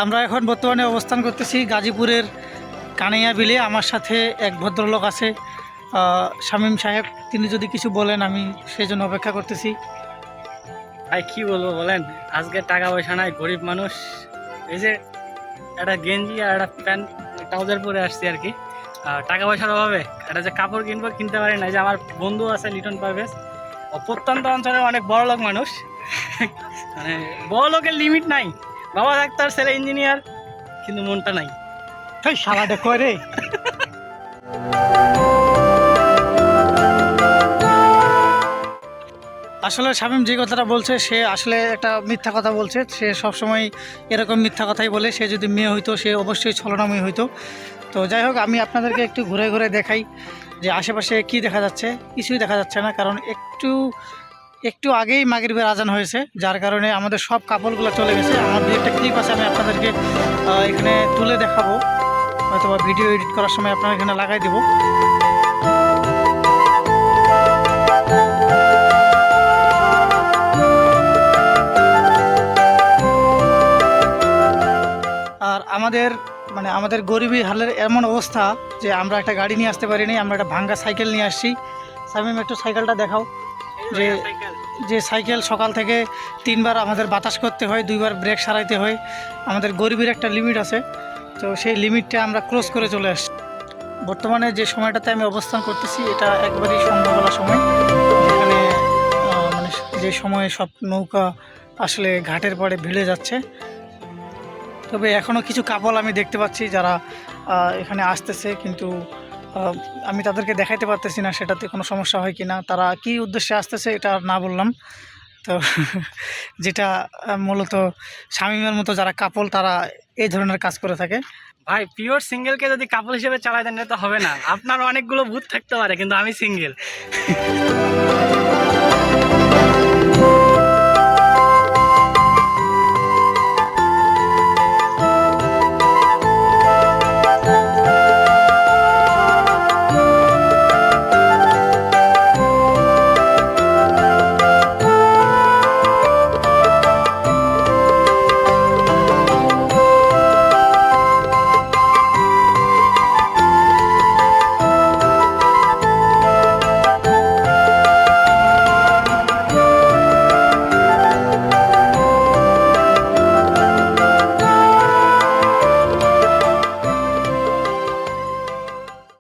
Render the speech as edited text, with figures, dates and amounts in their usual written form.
আমরা এখন বর্তমানে অবস্থান করতেছি গাজীপুরের কানাইয়া বিলে। আমার সাথে এক ভদ্রলোক আছে, শামীম সাহেব। তিনি যদি কিছু বলেন, আমি সেই জন্য অপেক্ষা করতেছি। ভাই কি বলবো বলেন, আজকে টাকা পয়সা নাই, গরিব মানুষ। এই যে একটা গেঞ্জি আর একটা প্যান্ট ট্রাউজার পরে আসছি আর কি। টাকা পয়সার অভাবে একটা যে কাপড় কিনবো কিনতে পারি না। যে আমার বন্ধু আছে লিটন পারভেজ, ও প্রত্যন্ত অঞ্চলের অনেক বড় লোক মানুষ। মানে বড় লোকের লিমিট নাই। বাবা ডাক্তার, ছেলে ইঞ্জিনিয়ার, কিন্তু মনটা নাই। সালাদে করে আসলে শামীম যে কথাটা বলছে, সে আসলে একটা মিথ্যা কথা বলছে। সে সবসময় এরকম মিথ্যা কথাই বলে। সে যদি মেয়ে হইতো, সে অবশ্যই ছলনাময়ী হইতো। তো যাই হোক, আমি আপনাদেরকে একটু ঘুরে ঘুরে দেখাই যে আশেপাশে কি দেখা যাচ্ছে। কিছুই দেখা যাচ্ছে না, কারণ একটু আগেই মাগরিবের আজান হয়েছে, যার কারণে আমাদের সব কাপড়গুলো চলে গেছে। আমার দু একটা ক্লিপ আছে, আমি আপনাদেরকে এখানে তুলে দেখাবো, হয়তো বা ভিডিও এডিট করার সময় আপনারা এখানে লাগাই দেবো। আর আমাদের গরিবী হালের এমন অবস্থা যে আমরা একটা গাড়ি নিয়ে আসতে পারিনি, আমরা একটা ভাঙ্গা সাইকেল নিয়ে আসছি। শামীম, একটু সাইকেলটা দেখাও। যে সাইকেল সকাল থেকে 3বার আমাদের বাতাস করতে হয়, 2বার ব্রেক সারাইতে হয়। আমাদের গরিবের একটা লিমিট আছে, তো সেই লিমিটটা আমরা ক্রস করে চলে আসছি। বর্তমানে যে সময়টাতে আমি অবস্থান করতেছি, এটা একবারই সন্ধ্যাবেলা সময়, যেখানে মানে যে সময়ে সব নৌকা আসলে ঘাটের পাড়ে ভিড়ে যাচ্ছে। তবে এখনও কিছু কাপল আমি দেখতে পাচ্ছি যারা এখানে আসতেছে, কিন্তু আমি তাদেরকে দেখাইতে পারতেছি না। সেটাতে কোনো সমস্যা হয় কি না, তারা কি উদ্দেশ্যে আসতেছে এটা না বললাম তো। যেটা মূলত শামীমের মতো যারা কাপল, তারা এই ধরনের কাজ করে থাকে। ভাই পিওর সিঙ্গেলকে যদি কাপল হিসেবে চালাই দেন তো হবে না। আপনার অনেকগুলো ভূত থাকতে পারে, কিন্তু আমি সিঙ্গেল।